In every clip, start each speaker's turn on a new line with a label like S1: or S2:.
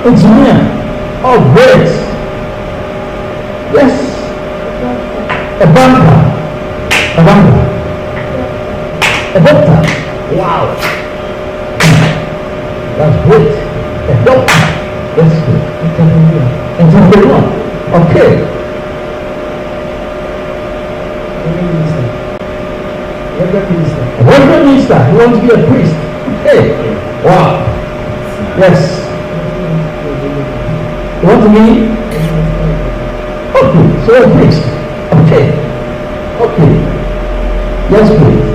S1: Engineer. Oh, great. Yes. A banker. A banker. A doctor. Wow. That's great. A doctor. That's good. Entrepreneur. Okay. Reverend minister. You want to be a priest? Okay. Wow. Yes. You want to be? Okay. So a priest. Okay. Okay. Yes, please.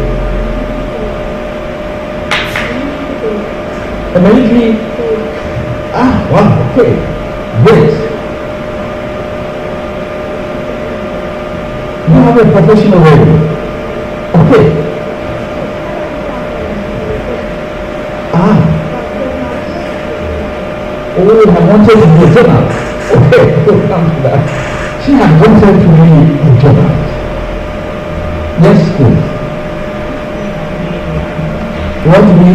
S1: A military. Ah, wow. Okay. Great. You have a professional already. Okay. Ah. Oh, I wanted to be a journalist. Okay, we'll come to that. She had wanted to be a journalist. Yes, please. You want to be?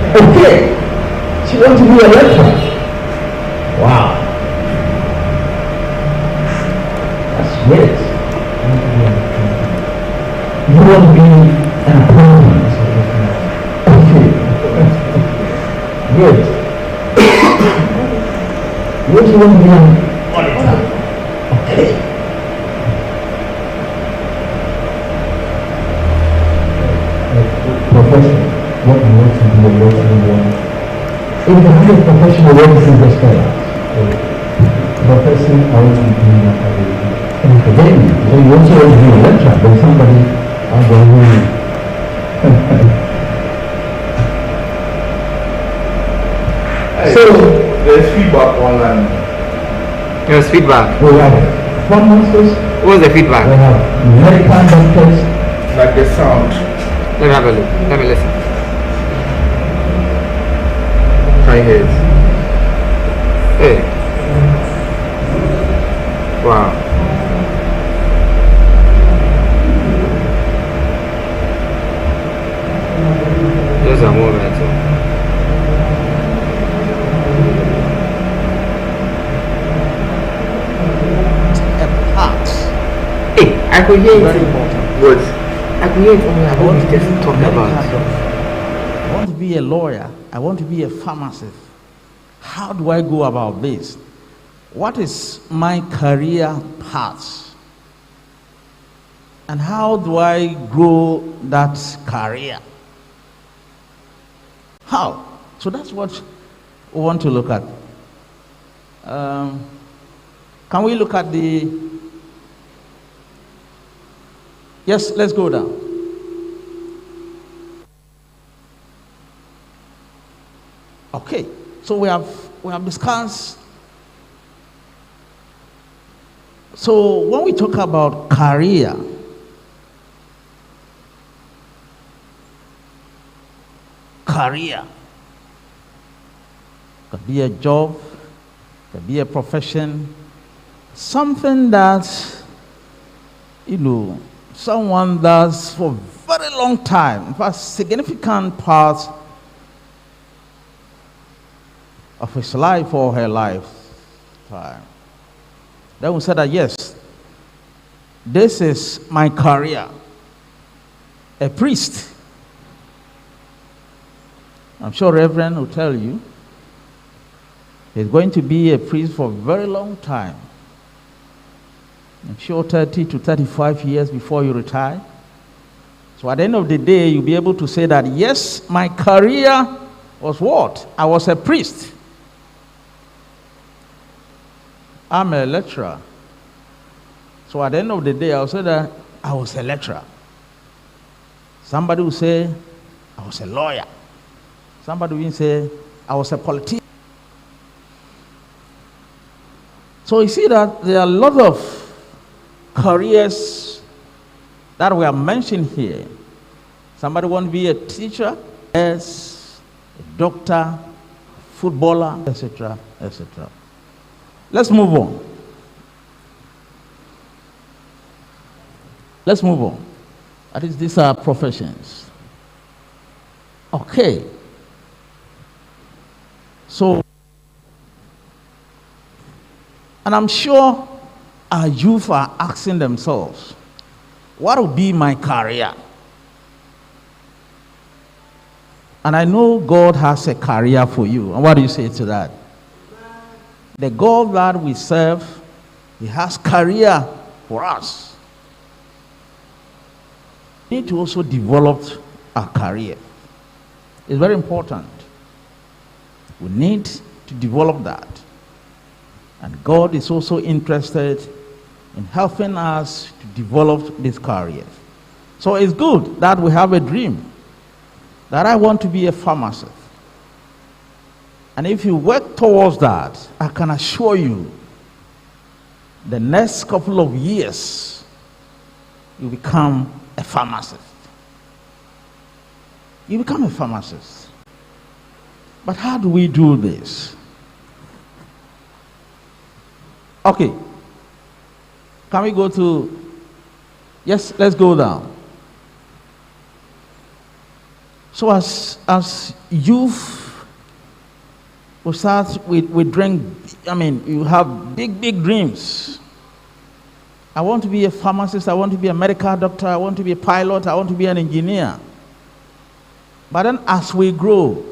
S1: Okay. She wants to be a lecturer. Wow. That's great. You want to be an accountant. Okay. Good. What do you want to be an auditor? Okay. Profession. What you want to be, what you want. If you have a professional, what is the style? Profession, I want to be an academic. So you also want to be a lecturer, but somebody out there who
S2: so there's feedback online.
S3: There's feedback.
S1: We have pharmacists.
S3: What was the feedback?
S1: We have medical doctors.
S2: Like the sound.
S3: Let me have a look. Let me listen.
S2: High heads.
S3: Hey. Wow. Just a moment. Hey, I could hear it.
S4: Very important.
S2: What?
S3: I could hear it only. I want to just talk about.
S4: I want to be a lawyer. I want to be a pharmacist. How do I go about this? What is my career path? And how do I grow that career? How? So that's what we want to look at. Can we look at the... Yes, let's go down. Okay, so we have discussed. So when we talk about career, could be a job, could be a profession, something that, someone does for a very long time, in fact, significant part of his life or her lifetime. Then we said that, yes, this is my career. A priest. I'm sure Reverend will tell you he's going to be a priest for a very long time. I'm sure 30 to 35 years before you retire. So at the end of the day, you'll be able to say that, yes, my career was what? I was a priest. I'm a lecturer. So at the end of the day, I'll say that I was a lecturer. Somebody will say, I was a lawyer. Somebody will say, I was a politician. So you see that there are a lot of careers that we are mentioned here. Somebody want to be a teacher, yes, a doctor, footballer, etc., etc. Let's move on. Let's move on. That is, these are professions. Okay. So, and I'm sure our youth are asking themselves, what will be my career? And I know God has a career for you. And what do you say to that? The God that we serve, He has career for us. We need to also develop our career. It's very important. We need to develop that. And God is also interested in helping us to develop this career. So it's good that we have a dream that I want to be a pharmacist. And if you work towards that, I can assure you, the next couple of years, you become a pharmacist. You become a pharmacist. But how do we do this? Okay. Can we go to, yes, let's go down. So as youth, we start with drink, you have big dreams. I want to be a pharmacist, I want to be a medical doctor, I want to be a pilot, I want to be an engineer. But then as we grow,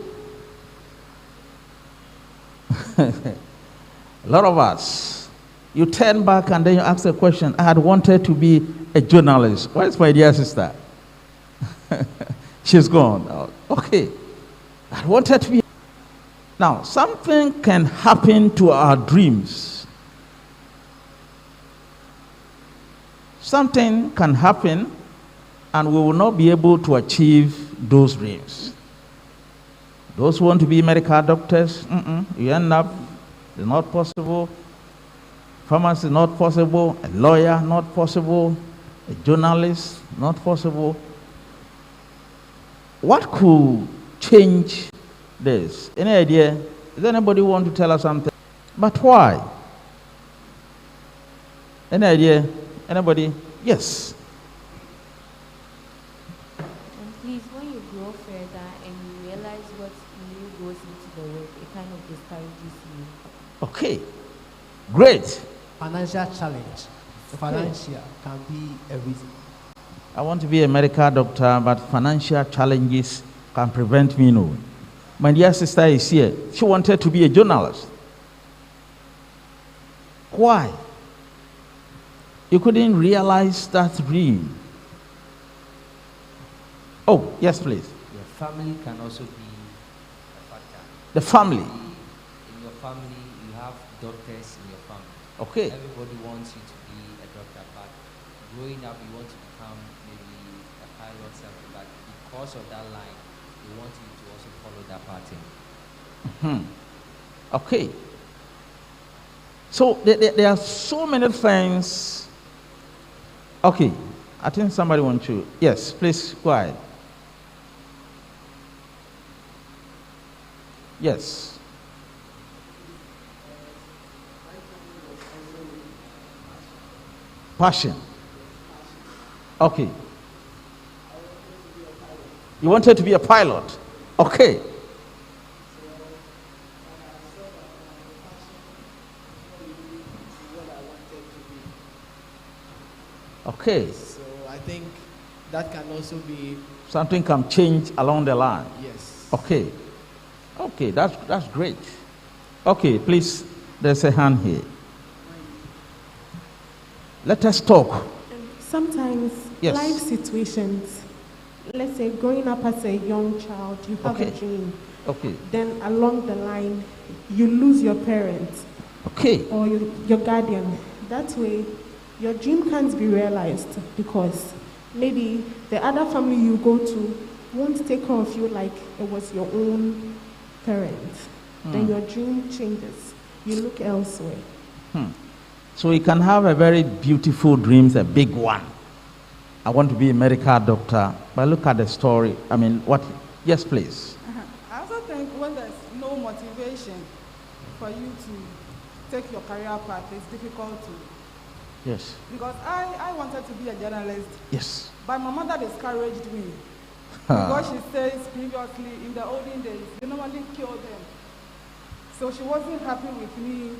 S4: a lot of us, you turn back and then you ask the question, I had wanted to be a journalist. Where's my dear sister? She's gone. Oh, okay. I wanted to be. Now, something can happen to our dreams. Something can happen and we will not be able to achieve those dreams. Those who want to be medical doctors, you end up, it's not possible. Pharmacy, not possible. A lawyer, not possible. A journalist, not possible. What could change this? Any idea? Does anybody want to tell us something? But why? Any idea? Anybody? Yes.
S5: And please, when you grow further and you realize what really goes into the work, it kind of discourages you.
S4: Okay. Great.
S6: Financial challenge. Financial can be a reason.
S4: I want to be a medical doctor, but financial challenges can prevent me knowing. My dear sister is here. She wanted to be a journalist. Why? You couldn't realize that dream. Oh, yes, please.
S7: Your family can also be a factor.
S4: The family.
S7: In your family, you have doctors in your family.
S4: Okay.
S7: Everybody wants you to be a doctor, but growing up, you want to become maybe a pilot, something. But because of that line, they want you to also follow that pattern.
S4: Okay. So there are so many things. Okay. I think somebody wants to. Yes, please go ahead. Yes. Passion. Okay. You wanted to be a pilot. Okay. Okay.
S6: So I think that can also be
S4: Something can change along the line.
S6: yes.
S4: Okay. Okay, that's great. Okay, please, there's a hand here. Let us talk.
S8: Sometimes
S4: Yes.
S8: life situations, let's say growing up as a young child, you have
S4: Okay.
S8: a dream.
S4: Okay.
S8: Then along the line, you lose your parents
S4: Okay.
S8: or your guardian. That way, your dream can't be realized because maybe the other family you go to won't take care of you like it was your own parents. Then your dream changes. You look elsewhere.
S4: So you can have a very beautiful dream, a big one. I want to be a medical doctor, but look at the story. I mean, what? Yes, please.
S9: I also think when there's no motivation for you to take your career path, it's difficult to.
S4: Yes.
S9: Because I wanted to be a journalist,
S4: Yes.
S9: but my mother discouraged me. Because she says previously, in the olden days, they normally kill them So she wasn't happy with me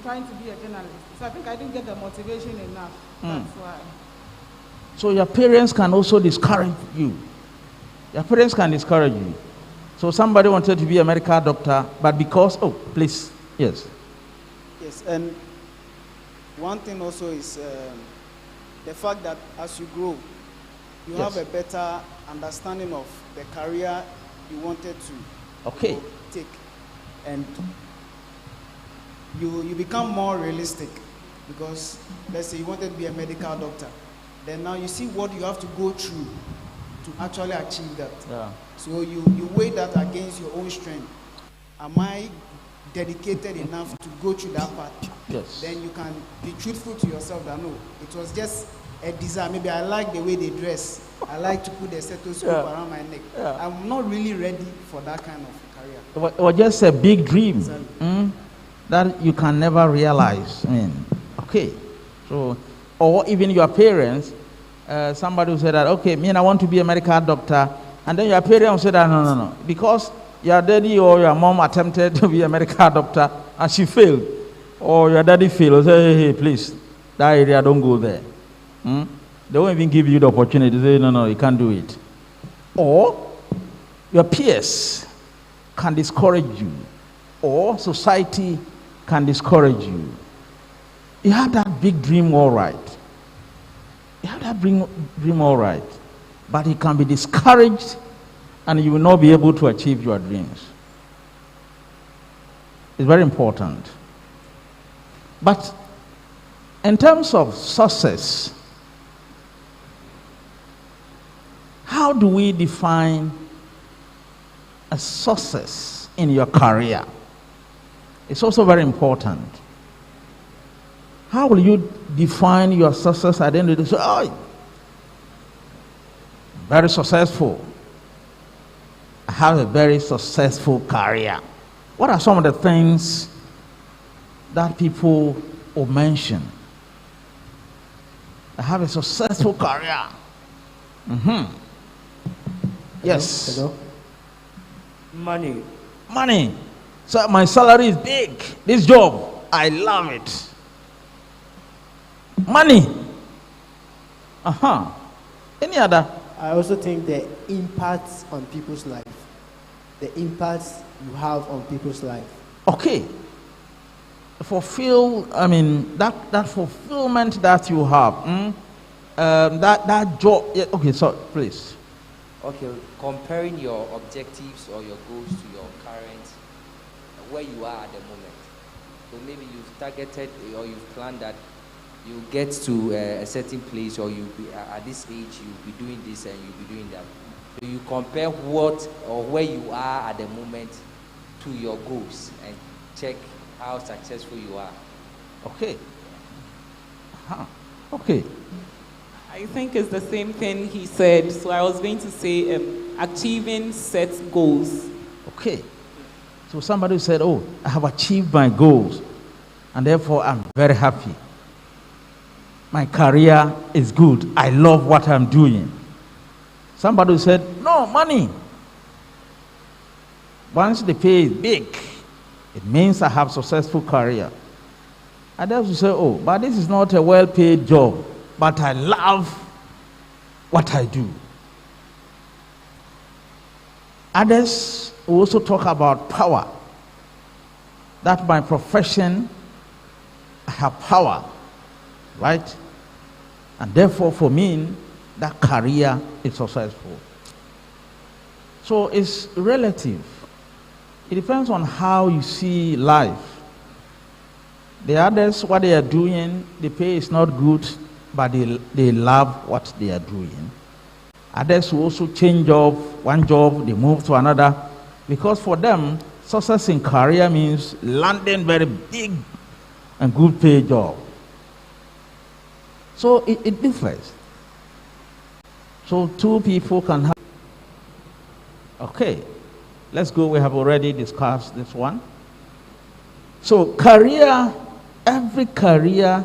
S9: trying to be a journalist. So I think I didn't get the motivation enough. That's why.
S4: So your parents can also discourage you. Your parents can discourage you. So somebody wanted to be a medical doctor, but because, oh, please, yes.
S10: Yes, and one thing also is the fact that as you grow, you have a better understanding of the career you wanted to take. And you become more realistic because, let's say you wanted to be a medical doctor. Then now you see what you have to go through to actually achieve that. Yeah. So you weigh that against your own strength. Am I dedicated enough to go through that path?
S4: Yes.
S10: Then you can be truthful to yourself that no, it was just a desire. Maybe I like the way they dress. I like to put the stethoscope around my neck. Yeah. I'm not really ready for that kind of career.
S4: It was just a big dream that you can never realize. I mean, okay. So, or even your parents, somebody who said that, okay, I want to be a medical doctor, and then your parents said that, no, because your daddy or your mom attempted to be a medical doctor and she failed, or your daddy failed, say, hey, please, that area, don't go there. They won't even give you the opportunity to say, no, you can't do it. Or your peers can discourage you, or society can discourage you. You have that big dream, all right. You have that dream, all right. But you can be discouraged and you will not be able to achieve your dreams. It's very important. But in terms of success, how do we define a success in your career? It's also very important. How will you define your success at the end of the day? Oh, very successful. I have a very successful career. What are some of the things that people will mention? I have a successful career. Yes.
S6: Hello?
S4: Money. So my salary is big. This job, I love it. Money. Any other?
S6: I also think the impacts on people's life. The impacts you have on people's life.
S4: Okay. That fulfillment that you have. That job. Yeah, okay, so please.
S7: Okay, comparing your objectives or your goals to your current, where you are at the moment. So maybe you've targeted or you've planned that you get to a certain place, or you be at this age you'll be doing this and you'll be doing that. So you compare what or where you are at the moment to your goals and check how successful you are.
S4: Okay. Okay.
S11: I think it's the same thing he said. So I was going to say achieving set goals.
S4: Okay. So somebody said, oh, I have achieved my goals and therefore I'm very happy. My career is good. I love what I'm doing. Somebody said, no, money. Once the pay is big, it means I have a successful career. Others will say, oh, but this is not a well-paid job, but I love what I do. Others will also talk about power. That my profession, I have power, right? And therefore, for me, that career is successful. So it's relative. It depends on how you see life. The others, what they are doing, the pay is not good, but they love what they are doing. Others will also change one job, they move to another, because for them, success in career means landing very big and good paid job. So it differs. So two people can have. Okay, let's go. We have already discussed this one. So career, every career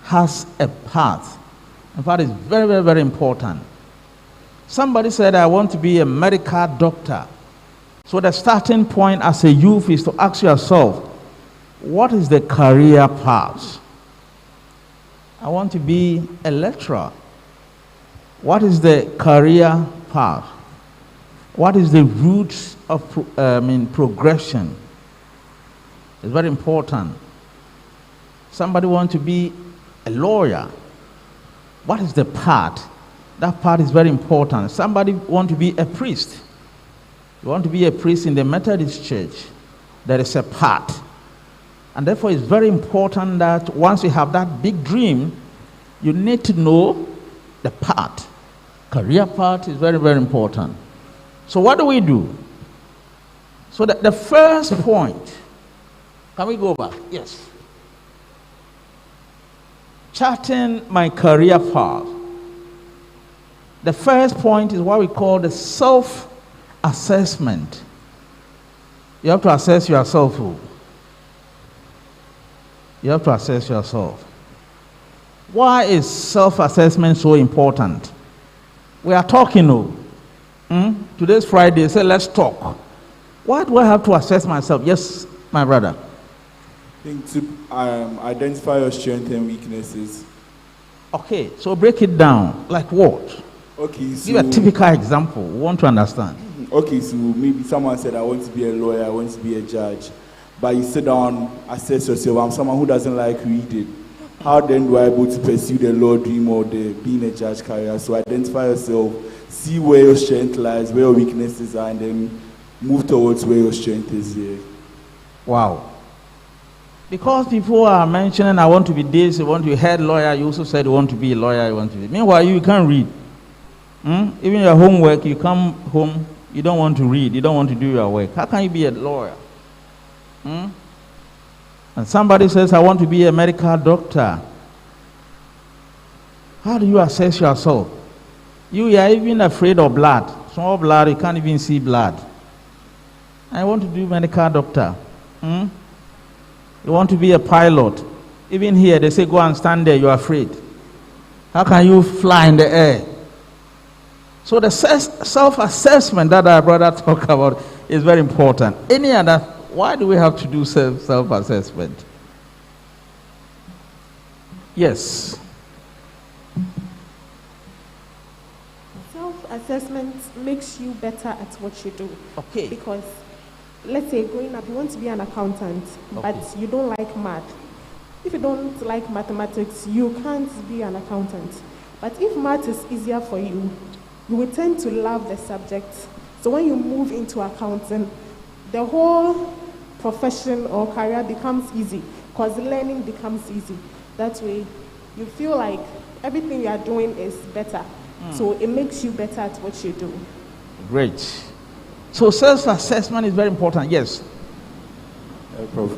S4: has a path. In fact, it's very, very, very important. Somebody said, I want to be a medical doctor. So the starting point as a youth is to ask yourself, what is the career path? I want to be a lecturer. What is the career path? What is the route of progression? It's very important. Somebody wants to be a lawyer. What is the path? That part is very important. Somebody wants to be a priest. You want to be a priest in the Methodist church. There is a path. And therefore it's very important that once you have that big dream, you need to know the path. Career path is very, very important. So what do? So the first point, can we go back? Yes. Charting my career path. The first point is what we call the self-assessment. You have to assess yourself. You have to assess yourself. Why is self-assessment so important? We are talking. Today's Friday, so let's talk. Why do I have to assess myself? Yes, my brother.
S12: I think to identify your strengths and weaknesses.
S4: Okay, so break it down. Like what?
S12: Okay, so
S4: give a typical example. We want to understand.
S12: Okay, so maybe someone said, I want to be a lawyer, I want to be a judge. But you sit down, assess yourself. I'm someone who doesn't like reading. How then do I able to pursue the law dream or the being a judge career? So identify yourself, see where your strength lies, where your weaknesses are, and then move towards where your strength is here.
S4: Wow. Because people are mentioning, I want to be this, I want to be a head lawyer, you also said you want to be a lawyer, you want to be. Meanwhile, you can't read. Even your homework, you come home, you don't want to read, you don't want to do your work. How can you be a lawyer? And somebody says, I want to be a medical doctor. How do you assess yourself? You are even afraid of blood. Small blood, you can't even see blood. I want to do medical doctor. You want to be a pilot. Even here, they say, go and stand there, you're afraid. How can you fly in the air? So the self-assessment that our brother talked about is very important. Any other, why do we have to do self-assessment? Yes.
S8: Self-assessment makes you better at what you do.
S4: Okay.
S8: Because, let's say, growing up, you want to be an accountant, but you don't like math. If you don't like mathematics, you can't be an accountant. But if math is easier for you, you will tend to love the subject. So when you move into accounting, the whole profession or career becomes easy because learning becomes easy. That way, you feel like everything you are doing is better. So it makes you better at what you do.
S4: Great. So self-assessment is very important. Yes.
S13: Prof.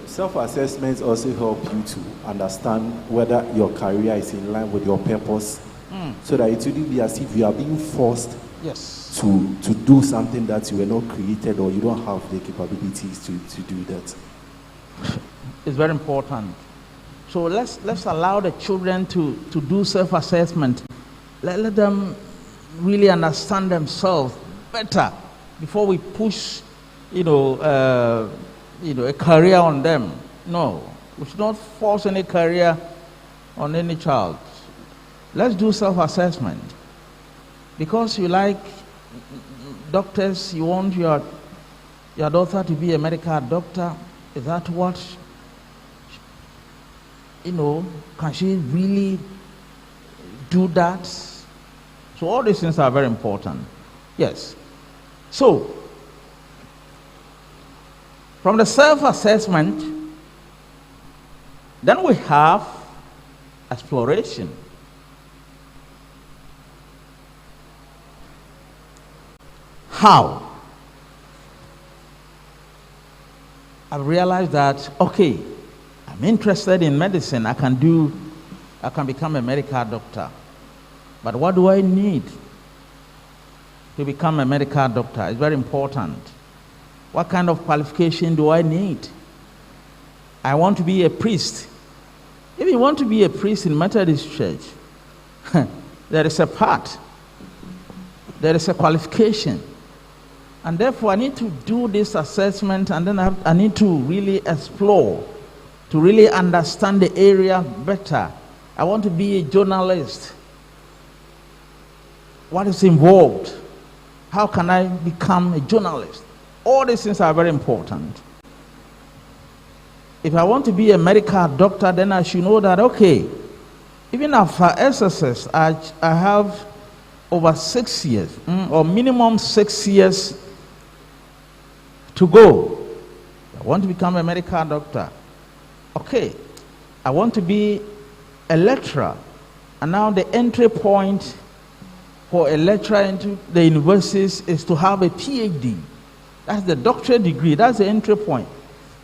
S13: Self-assessments also help you to understand whether your career is in line with your purpose, so that it wouldn't be as if you are being forced to do something that you were not created or you don't have the capabilities to do that.
S4: It's very important. So let's allow the children to do self-assessment. Let them really understand themselves better before we push, a career on them. No, we should not force any career on any child. Let's do self-assessment. Because you like doctors, you want your daughter to be a medical doctor. Is that what, can she really do that? So all these things are very important. Yes. So, from the self-assessment, then we have exploration. How? I've realized that, okay, I'm interested in medicine. I can become a medical doctor. But what do I need to become a medical doctor? It's very important. What kind of qualification do I need? I want to be a priest. If you want to be a priest in Methodist church, there is a part. There is a qualification. And therefore, I need to do this assessment, and then I need to really explore, to really understand the area better. I want to be a journalist. What is involved? How can I become a journalist? All these things are very important. If I want to be a medical doctor, then I should know that, okay, even after SSS, I have over 6 years, or minimum 6 years to go. I want to become a medical doctor. Okay, I want to be a lecturer. And now the entry point for a lecturer into the universities is to have a PhD. That's the doctorate degree. That's the entry point.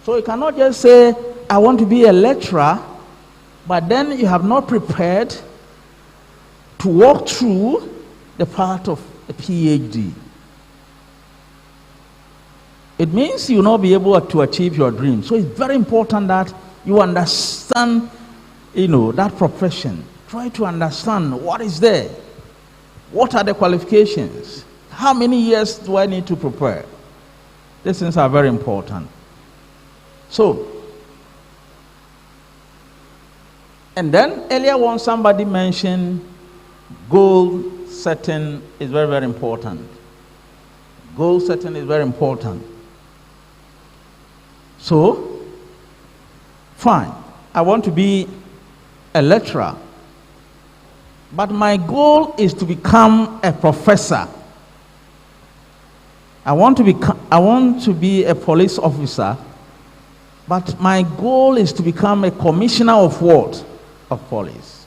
S4: So you cannot just say, I want to be a lecturer, but then you have not prepared to walk through the path of a PhD. It means you will not be able to achieve your dream. So it's very important that you understand, that profession. Try to understand what is there. What are the qualifications? How many years do I need to prepare? These things are very important. So, and then earlier on somebody mentioned goal setting is very, very important. Goal setting is very important. So, fine, I want to be a lecturer, but my goal is to become a professor. I want to be a police officer, but my goal is to become a commissioner of what? Of police.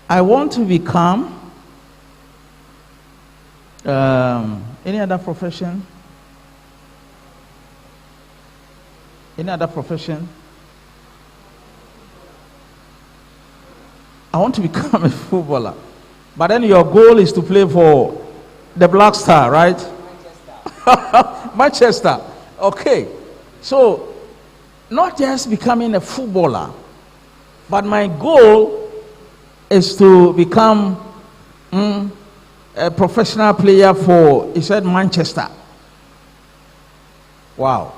S4: I want to become any other profession? Any other profession? I want to become a footballer. But then your goal is to play for the Black Star, right? Manchester. Okay. So, not just becoming a footballer, but my goal is to become a professional player for, he said, Manchester. Wow.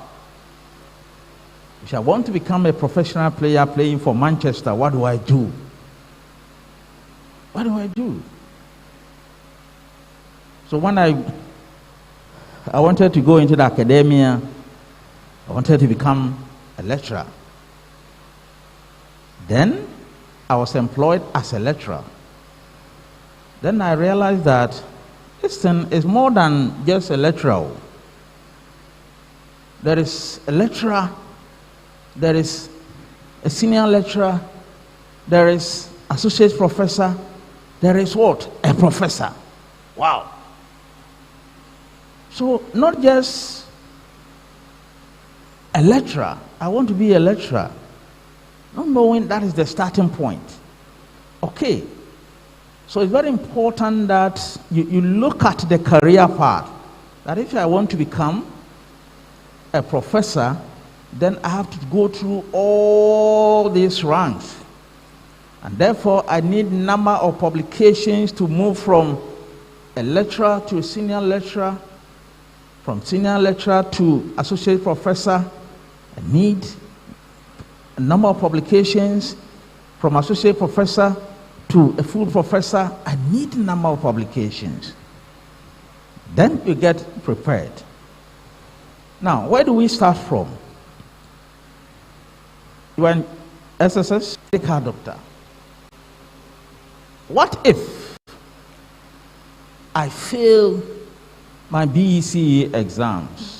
S4: If I want to become a professional player playing for Manchester, what do I do? What do I do? So when I wanted to go into the academia, I wanted to become a lecturer. Then I was employed as a lecturer. Then I realized that this thing is more than just a lecturer. There is a lecturer, there is a senior lecturer, there is associate professor, there is what? A professor. Wow. So not just a lecturer. I want to be a lecturer. Not knowing that is the starting point. Okay. So it's very important that you look at the career path. That if I want to become a professor, then I have to go through all these ranks. And therefore, I need number of publications to move from a lecturer to a senior lecturer, from senior lecturer to associate professor. I need a number of publications from associate professor to a full professor. I need a number of publications. Then you get prepared. Now, where do we start from? You are an SSS medical doctor. What if I fail my BECE exams?